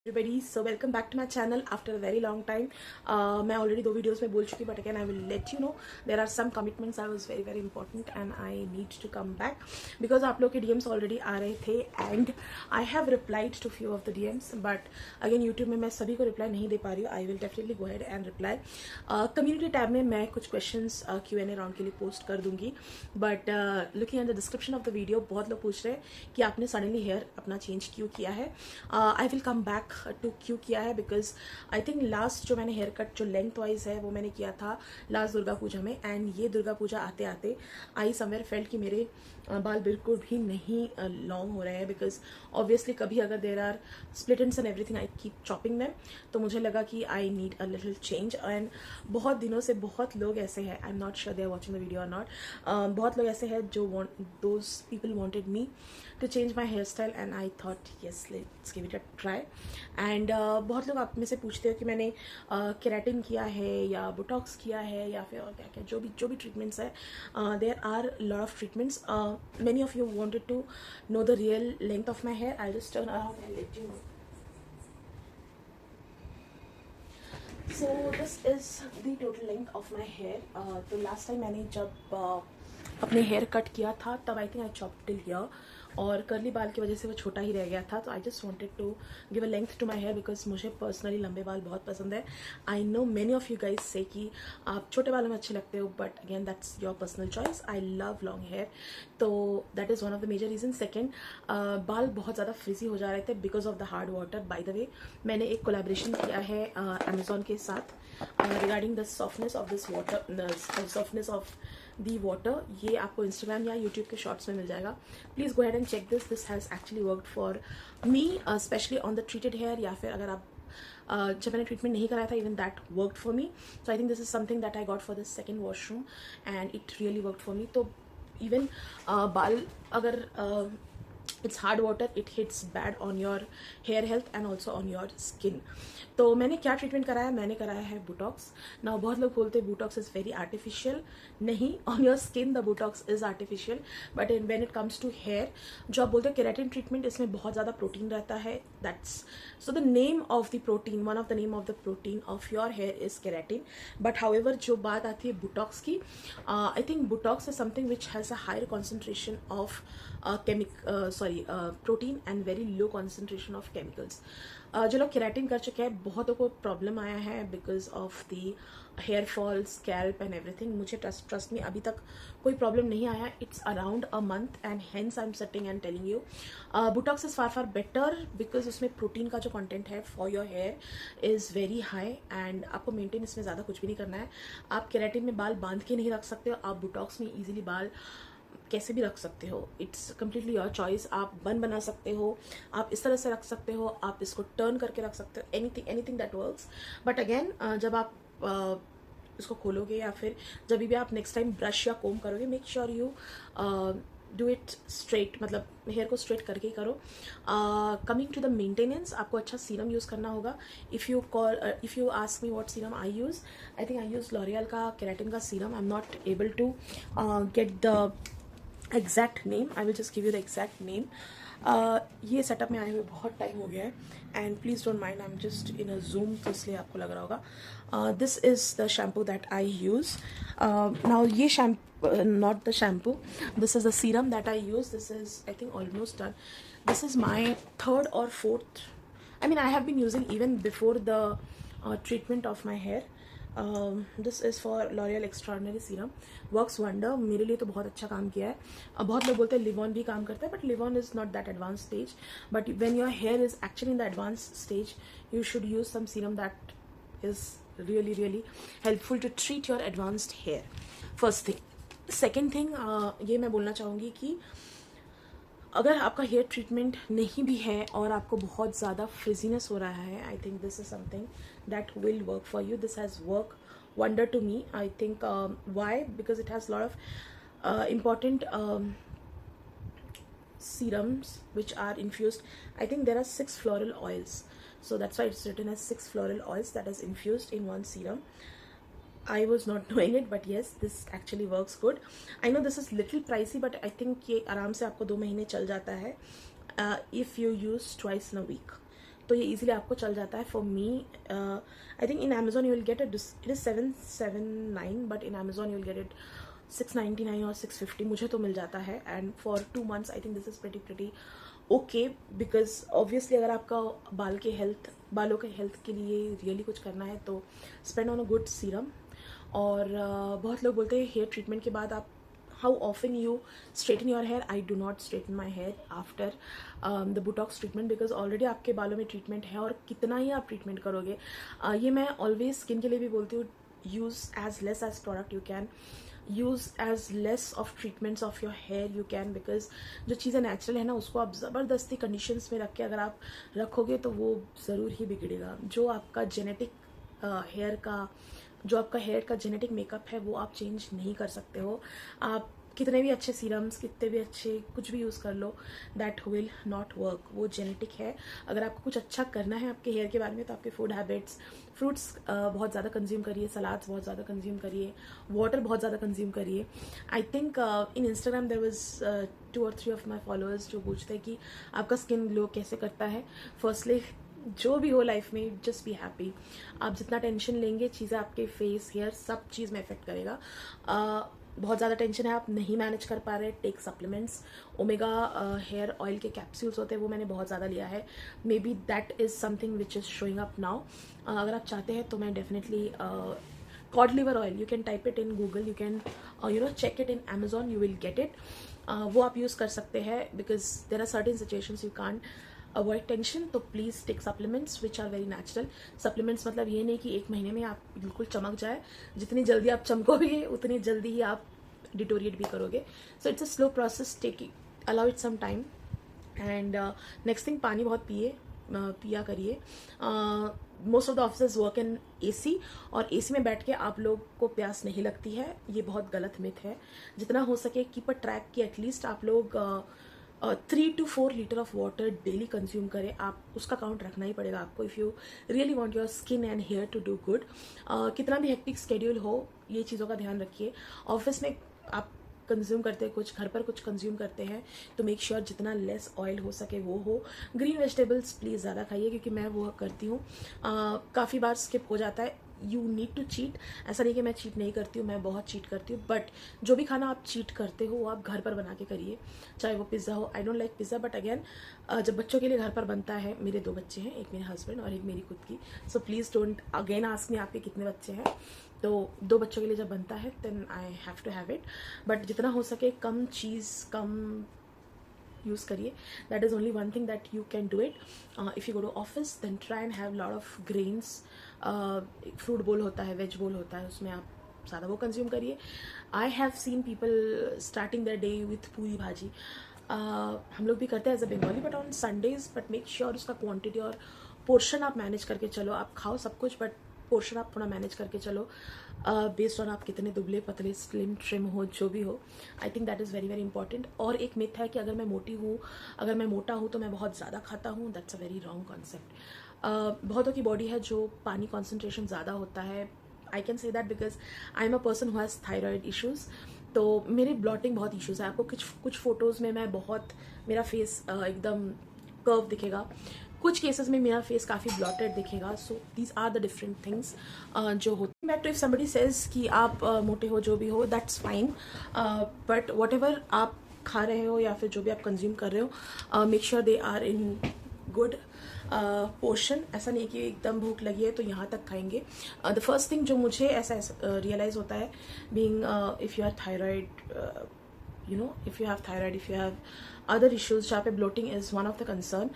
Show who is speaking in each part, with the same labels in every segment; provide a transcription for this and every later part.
Speaker 1: Everybody, so welcome back to my channel after a very long time. मैं already 2 videos में बोल चुकी, but again I will let you know there are some commitments that was very important and I need to come back because आप लोग के DMs already आ रहे थे and I have replied to few of the DMs, but again YouTube में मैं सभी को reply नहीं दे पा रही हूँ. I will definitely go ahead and reply. Community tab में मैं कुछ questions Q&A राउंड के लिए पोस्ट कर दूंगी, but looking at the description of the video बहुत लोग पूछ रहे हैं कि आपने suddenly hair अपना change क्यों किया है. I will come back to क्यों किया है बिकॉज आई थिंक लास्ट जो मैंने हेयर कट जो लेंथ वाइज है वो मैंने किया था लास्ट दुर्गा पूजा में, एंड ये दुर्गा पूजा आते आते आई समवेयर फेल्ट कि मेरे बाल बिल्कुल भी नहीं लॉन्ग हो रहे हैं बिकॉज ऑब्वियसली कभी अगर there are split ends and everything I keep chopping them, तो मुझे लगा कि I need a little change. And बहुत दिनों से बहुत लोग ऐसे हैं, I am not sure they are watching the video और नॉट, बहुत लोग ऐसे हैं जो those people wanted me to change my hairstyle and I thought yes, let's give it a try. And बहुत लोग आप में से पूछते हो कि मैंने केराटिन किया है या बोटॉक्स किया है या फिर और क्या क्या जो भी ट्रीटमेंट्स है. There are lot of treatments. many of you wanted to know the real length of my hair. I'll just turn around and let you know. So this is the total length of my hair. तो last time मैंने जब अपने hair cut किया था तब आई think I chopped till here, और करली बाल की वजह से वो छोटा ही रह गया था. तो I just wanted to give a length to my hair because मुझे पर्सनली लंबे बाल बहुत पसंद है. I know many of you guys से कि आप छोटे बालों में अच्छे लगते हो, but again that's your personal choice. I love long hair, तो that is one of the major reason. Second, बाल बहुत ज़्यादा फ्रिजी हो जा रहे थे because of the hard water. By the way मैंने एक कोलैबोरेशन किया है अमेजोन के साथ regarding the softness of this water, softness of the water. ये आपको इंस्टाग्राम या यूट्यूब के शॉर्ट्स में मिल जाएगा. Please go head and check this. This has actually worked for me specially on the treated hair, या फिर अगर आप जब मैंने ट्रीटमेंट नहीं कराया था even that worked for me. So I think this is something that I got for this second washroom and it really worked for मी. तो इवन बाल अगर it's hard water, it hits bad on your hair health and also on your skin. तो मैंने क्या treatment कराया, मैंने कराया है बोटॉक्स. ना बहुत लोग बोलते हैं बोटॉक्स इज़ वेरी आर्टिफिशियल. नहीं, on your skin the Botox is artificial, but when it comes to hair जो आप बोलते हैं केराटिन ट्रीटमेंट, इसमें बहुत ज़्यादा प्रोटीन रहता है. That's so the name of the protein, one of the name of the protein of your hair is keratin. But however जो बात आती है बोटॉक्स की, I think Botox is something which has a higher concentration of protein and very low concentration of chemicals. जो लोग keratin कर चुके हैं बहुतों को प्रॉब्लम आया है because of the hair fall, scalp and everything. मुझे ट्रस्ट में अभी तक कोई प्रॉब्लम नहीं आया. It's around a month and hence I am setting and telling you Botox is far better because उसमें प्रोटीन का जो कंटेंट है for your hair is very high and आपको मेंटेन इसमें ज़्यादा कुछ भी नहीं करना है. आप केराटिन में बाल बांध के नहीं रख सकते हो, आप बोटॉक्स में ईजिली बाल कैसे भी रख सकते हो. It's completely your choice. आप बन बना सकते हो, आप इस तरह से रख सकते हो, आप इसको टर्न करके रख सकते हो, anything that works. But again जब आप इसको खोलोगे या फिर जब भी आप नेक्स्ट टाइम ब्रश या कोम करोगे, make sure you do it straight, मतलब हेयर को स्ट्रेट करके ही करो. कमिंग टू द मेंटेनेंस, आपको अच्छा सीरम यूज़ करना होगा. If you ask me what serum I use, I think I use L'Oreal का केराटिन का serum. I am not able to get the exact name. I will just give you the exact name. ये setup में आए हुए बहुत time हो गया है and please don't mind, I am just in a zoom, तो इसलिए आपको लग रहा होगा. This is the shampoo that I use now. ये shampoo, not the shampoo, this is the serum that I use. This is I think almost done. This is my third or fourth, I mean I have been using even before the treatment of my hair. This is for L'Oreal extraordinary serum, works wonder. मेरे लिए तो बहुत अच्छा काम किया है. बहुत लोग बोलते हैं लिवॉन भी काम करता है, but Livon is not that advance stage. But when your hair is actually in the advance stage, you should use some serum that is really helpful to treat your advanced hair. First thing. Second thing, ये मैं बोलना चाहूँगी कि अगर आपका hair treatment नहीं भी है और आपको बहुत ज़्यादा फ्रिजीनेस हो रहा है, I think this is something that will work for you. This has work wonder to me. I think why? Because it has a lot of important serums which are infused. I think there are 6 floral oils, so that's why it's written as 6 floral oils that is infused in one serum. I was not knowing it, but yes, this actually works good. I know this is little pricey, but I think ये आराम से आपको 2 महीने चल जाता है if you use twice in a week. तो ये इजीली आपको चल जाता है. For me I think in Amazon you will get it is 779, but in Amazon you will get it 699 और 650. मुझे तो मिल जाता है. And for 2 months I think this is pretty okay, because obviously अगर आपका बालों के हेल्थ के लिए रियली कुछ करना है तो spend on a good serum. और बहुत लोग बोलते हैं हेयर ट्रीटमेंट के बाद आप how often you straighten your hair. I do not straighten my hair after the Botox treatment because already आपके बालों में ट्रीटमेंट है और कितना ही आप ट्रीटमेंट करोगे. ये मैं ऑलवेज स्किन के लिए भी बोलती हूँ, use as less as product you can, use as less of treatments of your hair you can, because जो चीज़ें नेचुरल है ना उसको आप ज़बरदस्ती कंडीशंस में रख के अगर आप रखोगे तो वो ज़रूर ही बिगड़ेगा. जो आपका हेयर का जेनेटिक मेकअप है वो आप चेंज नहीं कर सकते हो. आप कितने भी अच्छे सीरम्स, कितने भी अच्छे कुछ भी यूज़ कर लो, दैट विल नॉट वर्क. वो जेनेटिक है. अगर आपको कुछ अच्छा करना है आपके हेयर के बारे में तो आपके फूड हैबिट्स, फ्रूट्स बहुत ज़्यादा कंज्यूम करिए, सलाद्स बहुत ज़्यादा कंज्यूम करिए, वाटर बहुत ज़्यादा कंज्यूम करिए. I think in Instagram there was 2 or 3 of my followers जो पूछते हैं कि आपका स्किन ग्लो कैसे करता है. फर्स्टली जो भी हो लाइफ में, जस्ट बी हैप्पी. आप जितना टेंशन लेंगे चीज़ें आपके फेस, हेयर, सब चीज़ में इफेक्ट करेगा. बहुत ज़्यादा टेंशन है, आप नहीं मैनेज कर पा रहे, take supplements. Omega hair oil के कैप्सूल्स होते हैं वो मैंने बहुत ज़्यादा लिया है. May be that is something which is showing up now. अगर आप चाहते हैं तो मैं definitely cod liver oil, you can type it in Google, you can check it in Amazon, you will get it. वो आप यूज़ कर सकते हैं because there are certain situations you can't avoid tension. तो please take supplements which are very natural. Supplements मतलब ये नहीं कि 1 महीने में आप बिल्कुल चमक जाए. जितनी जल्दी आप चमकोगे उतनी जल्दी ही आप डिटोरिएट भी करोगे. So it's a slow process, allow it some time. And next thing, पानी बहुत पिया करिए. Most of the officers work in AC और AC में बैठ के आप लोग को प्यास नहीं लगती है. ये बहुत गलत मिथ है. जितना हो सके कीप अ ट्रैक कि एटलीस्ट आप लोग 3 to 4 litre of water daily consume करें. आप उसका काउंट रखना ही पड़ेगा आपको if you really want your skin and hair to do good. कितना भी हेक्टिक स्केड्यूल हो, ये चीज़ों का ध्यान रखिए. ऑफिस में आप कंज्यूम करते हैं कुछ, घर पर कुछ कंज्यूम करते हैं, तो मेक श्योर जितना लेस ऑयल हो सके वो हो. ग्रीन वेजिटेबल्स प्लीज़ ज़्यादा खाइए क्योंकि मैं वो करती हूँ. काफ़ी बार स्किप हो जाता है. You need to cheat. ऐसा नहीं कि मैं चीट नहीं करती हूँ, मैं बहुत चीट करती हूँ, बट जो भी खाना आप चीट करते हो वो आप घर पर बना के करिए. चाहे वो पिज़्ज़ा हो. I don't like pizza, but again जब बच्चों के लिए घर पर बनता है, मेरे 2 बच्चे हैं, एक मेरे हस्बैंड और एक मेरी खुद की. So please don't again ask me आपके कितने बच्चे हैं. तो 2 बच्चों के लिए जब बनता है then I have to have it. But जितना हो सके कम चीज़, कम यूज़ करिए. That is only one thing that you can do it. If you go to office then try and have lot of grains. Fruit bowl होता है, veg बोल होता है, उसमें आप ज़्यादा वो कंज्यूम करिए. I have seen people starting the day with puri bhaji. हम लोग भी करते हैं as a Bengali, but on Sundays. But make sure उसका क्वांटिटी और पोर्शन आप मैनेज करके चलो. आप खाओ सब कुछ बट पोर्शन आप थोड़ा मैनेज करके चलो. बेस्ड ऑन आप कितने दुबले पतले, स्लिम, ट्रिम हो, जो भी हो. I think that is very very important. और एक मिथ है कि अगर मैं मोटा हूँ तो मैं बहुत ज़्यादा खाता हूँ. That's a very wrong concept. बहुतों की बॉडी है जो पानी कॉन्सेंट्रेशन ज़्यादा होता है. I can say that because I am a person who has thyroid issues. तो मेरी ब्लॉटिंग बहुत इश्यूज़ है. आपको कुछ फोटोज़ में मेरा फेस एकदम कर्व दिखेगा, कुछ केसेस में मेरा फेस काफ़ी ब्लॉटेड दिखेगा. So these are the different things जो होते हैं. Back to if somebody says कि आप मोटे हो, जो भी हो, that's fine. But whatever आप खा रहे हो या फिर जो भी आप कंज्यूम कर रहे हो, make sure they are in good portion. ऐसा नहीं कि एकदम भूख लगी है तो यहाँ तक खाएंगे. द फर्स्ट थिंग जो मुझे ऐसा रियलाइज़ होता है, being if you are thyroid, if you have thyroid, if you have other issues जहाँ पे bloating is one of the concern.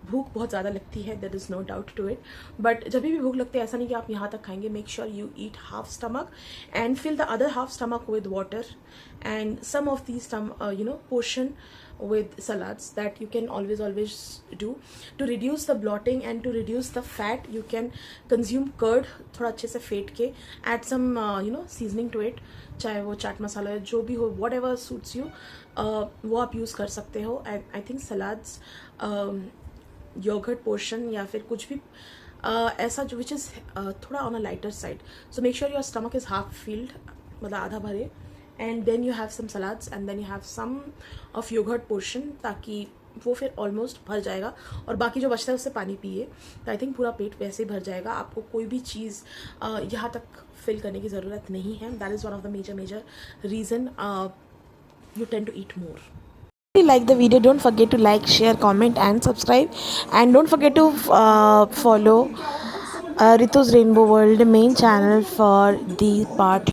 Speaker 1: भूख बहुत ज़्यादा लगती है, there is no doubt to it. But जब भी भूख लगती है ऐसा नहीं कि आप यहाँ तक खाएंगे. Make sure you eat half stomach and fill the other half stomach with water and some of these portion with salads that you can always do to reduce the bloating and to reduce the fat. You can consume curd, थोड़ा अच्छे से फेंट के, add some seasoning to it, चाहे वो चाट मसाला जो भी हो, whatever suits you, वो आप यूज़ कर सकते हो. I think salads, yogurt portion या फिर कुछ भी ऐसा जो विच इज़ थोड़ा on a lighter side. So make sure your stomach is half filled, मतलब आधा भरे, and then you have some salads and then you have some of yogurt portion ताकि वो फिर ऑलमोस्ट भर जाएगा, और बाकी जो बचता है उससे पानी पिए, तो आई थिंक पूरा पेट वैसे ही भर जाएगा। आपको कोई भी चीज़ यहाँ तक फिल करने की ज़रूरत नहीं है। That is one of the major reason you tend to eat more. If you like the video, don't forget to like, share, comment and subscribe, and don't forget to follow Ritu's Rainbow World main channel for the part